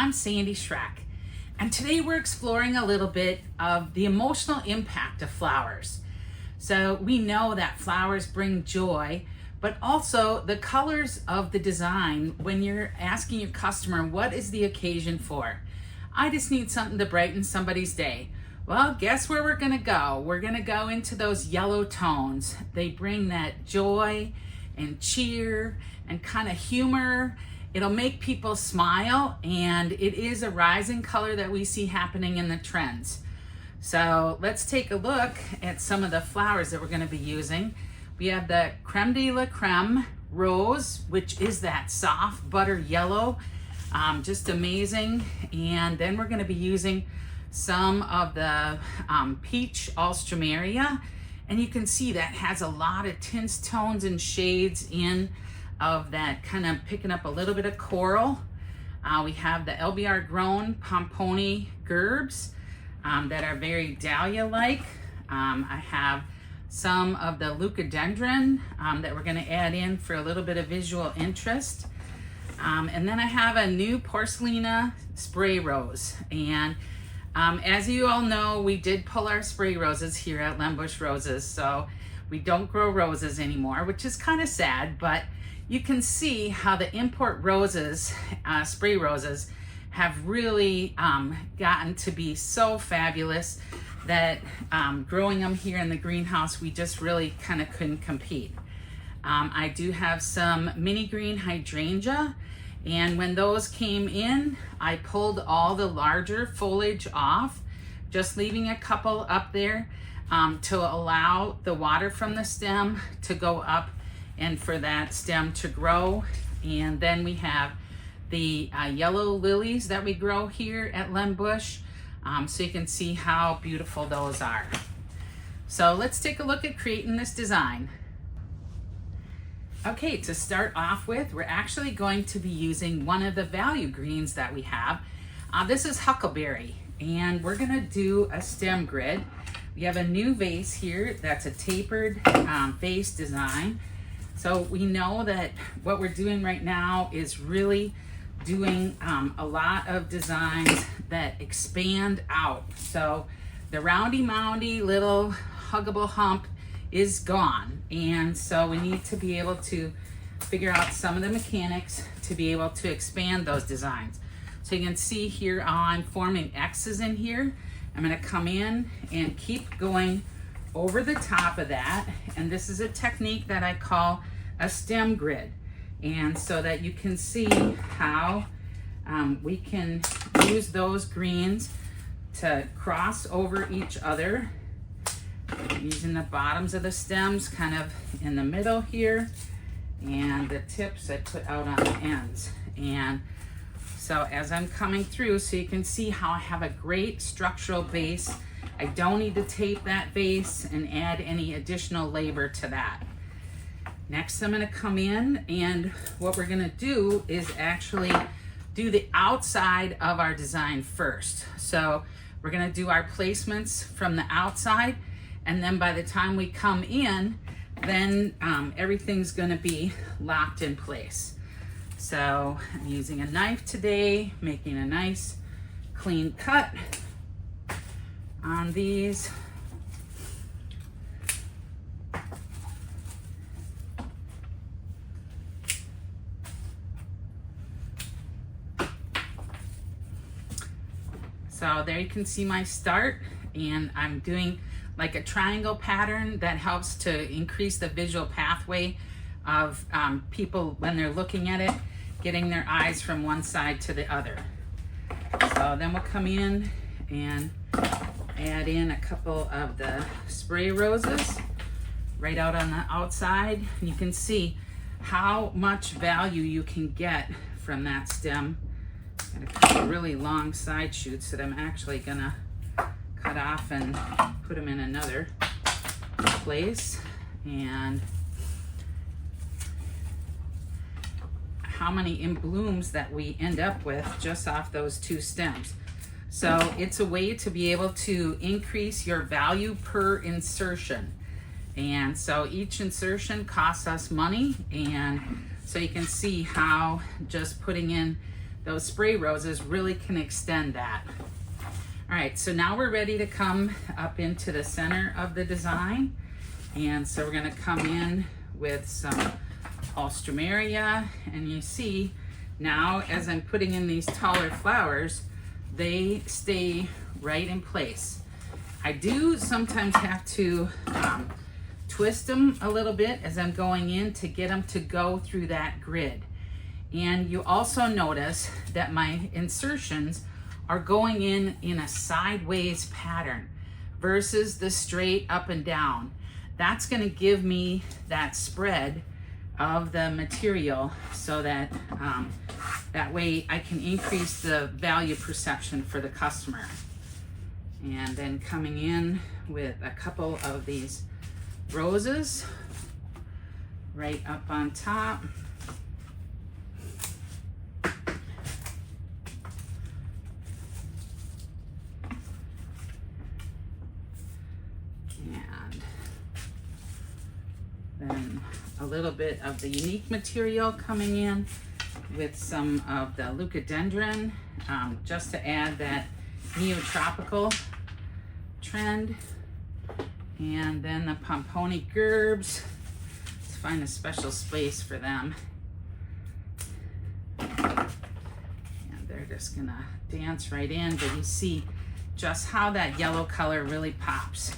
I'm Sandy Schreck, and today we're exploring a little bit of the emotional impact of flowers. So we know that flowers bring joy, but also the colors of the design when you're asking your customer, what is the occasion for? I just need something to brighten somebody's day. Well, guess where we're gonna go? We're gonna go into those yellow tones. They bring that joy and cheer and kind of humor. It'll make people smile, and it is a rising color that we see happening in the trends. So let's take a look at some of the flowers that we're going to be using. We have the Creme de la Creme Rose, which is that soft butter yellow, just amazing. And then we're going to be using some of the Peach Alstroemeria, and you can see that has a lot of tints, tones, and shades in of that, kind of picking up a little bit of coral. We have the LBR grown Pomponi Gerbs that are very dahlia-like. I have some of the Leucadendron that we're going to add in for a little bit of visual interest. And then I have a new Porcelina spray rose. And as you all know, we did pull our spray roses here at Lembush Roses, so we don't grow roses anymore, which is kind of sad, but you can see how the import roses, spray roses, have really gotten to be so fabulous that growing them here in the greenhouse, we just really kind of couldn't compete. I do have some mini green hydrangea, and when those came in, I pulled all the larger foliage off, just leaving a couple up there to allow the water from the stem to go up and for that stem to grow. And then we have the yellow lilies that we grow here at Lembush, so you can see how beautiful those are. So let's take a look at creating this design. Okay, to start off with, we're actually going to be using one of the value greens that we have. This is Huckleberry, and we're gonna do a stem grid. We have a new vase here that's a tapered vase design. So we know that what we're doing right now is really doing a lot of designs that expand out. So the roundy moundy little huggable hump is gone. And so we need to be able to figure out some of the mechanics to be able to expand those designs. So you can see here I'm forming X's in here. I'm gonna come in and keep going over the top of that, and this is a technique that I call a stem grid, and so that you can see how we can use those greens to cross over each other, using the bottoms of the stems kind of in the middle here, and the tips I put out on the ends. And so as I'm coming through, so you can see how I have a great structural base. I don't need to tape that vase and add any additional labor to that. Next, I'm gonna come in, and what we're gonna do is actually do the outside of our design first. So we're gonna do our placements from the outside, and then by the time we come in, then everything's gonna be locked in place. So I'm using a knife today, making a nice clean cut on these. So there you can see my start, and I'm doing like a triangle pattern that helps to increase the visual pathway of people when they're looking at it, getting their eyes from one side to the other. So then we'll come in and add in a couple of the spray roses right out on the outside. And you can see how much value you can get from that stem. Got a couple really long side shoots that I'm actually gonna cut off and put them in another place. And how many in blooms that we end up with just off those two stems. So it's a way to be able to increase your value per insertion. And so each insertion costs us money, and so you can see how just putting in those spray roses really can extend that. All right, so now we're ready to come up into the center of the design. And so we're gonna come in with some alstroemeria, and you see now as I'm putting in these taller flowers, they stay right in place. I do sometimes have to twist them a little bit as I'm going in to get them to go through that grid. And you also notice that my insertions are going in a sideways pattern versus the straight up and down. That's going to give me that spread of the material so that that way I can increase the value perception for the customer. And then coming in with a couple of these roses right up on top. Then a little bit of the unique material coming in with some of the leucadendron, just to add that neotropical trend. And then the pomponi gerbs, let's find a special space for them. And they're just gonna dance right in, but you see just how that yellow color really pops.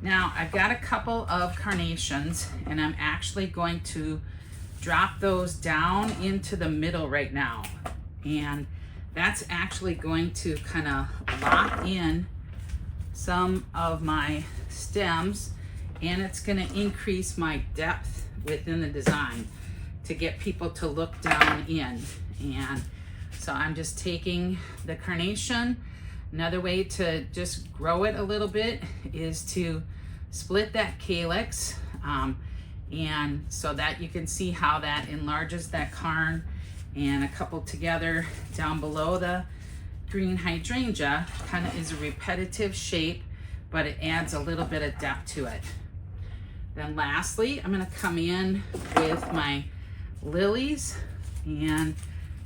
Now I've got a couple of carnations, and I'm actually going to drop those down into the middle right now. And that's actually going to kind of lock in some of my stems, and it's going to increase my depth within the design to get people to look down in. And so I'm just taking the carnation. Another way to just grow it a little bit is to split that calyx, and so that you can see how that enlarges that carn, and a couple together down below the green hydrangea kind of is a repetitive shape, but it adds a little bit of depth to it. Then lastly, I'm going to come in with my lilies and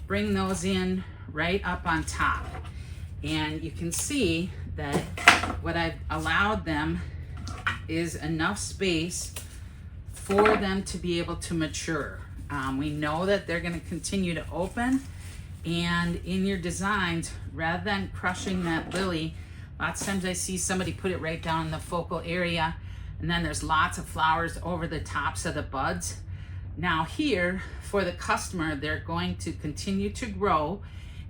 bring those in right up on top. And you can see that what I've allowed them is enough space for them to be able to mature. We know that they're going to continue to open, and in your designs, rather than crushing that lily, lots of times I see somebody put it right down in the focal area, and then there's lots of flowers over the tops of the buds. Now here, for the customer, they're going to continue to grow,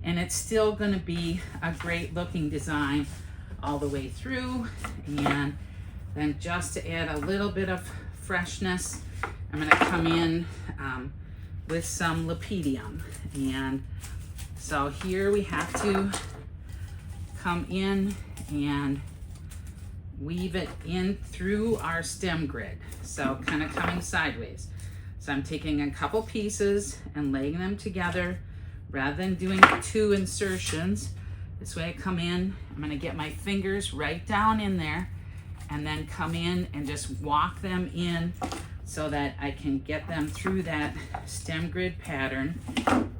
and it's still going to be a great looking design all the way through. And then just to add a little bit of freshness, I'm going to come in with some lepidum. And so here we have to come in and weave it in through our stem grid. So kind of coming sideways. So I'm taking a couple pieces and laying them together rather than doing 2 insertions. This way I come in, I'm going to get my fingers right down in there and then come in and just walk them in so that I can get them through that stem grid pattern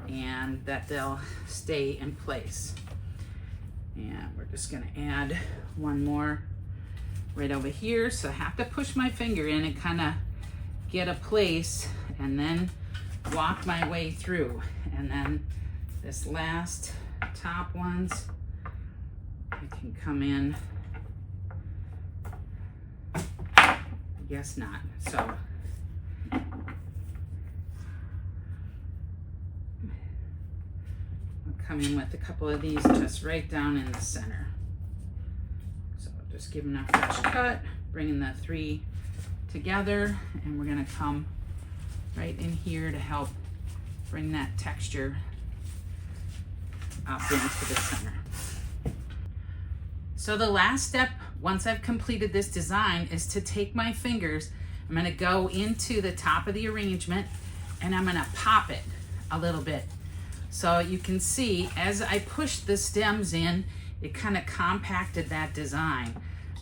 and that they'll stay in place. And we're just going to add one more right over here. So I have to push my finger in and kind of get a place and then walk my way through. And then this last top ones, I can come in. I guess not. So I'll come in with a couple of these just right down in the center. So just giving a fresh cut, bringing the 3 together, and we're going to come right in here to help bring that texture up into the center. So the last step, once I've completed this design, is to take my fingers, I'm going to go into the top of the arrangement, and I'm going to pop it a little bit. So you can see as I pushed the stems in, it kind of compacted that design.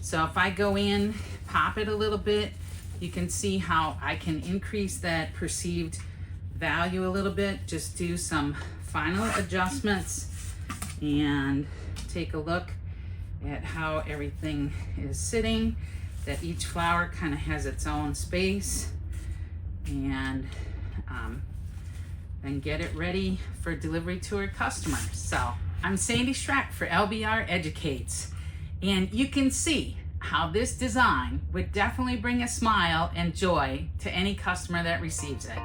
So if I go in, pop it a little bit, you can see how I can increase that perceived value a little bit. Just do some final adjustments and take a look at how everything is sitting, that each flower kind of has its own space, and then get it ready for delivery to our customer. So I'm Sandy Schreck for LBR Educates, and you can see how this design would definitely bring a smile and joy to any customer that receives it.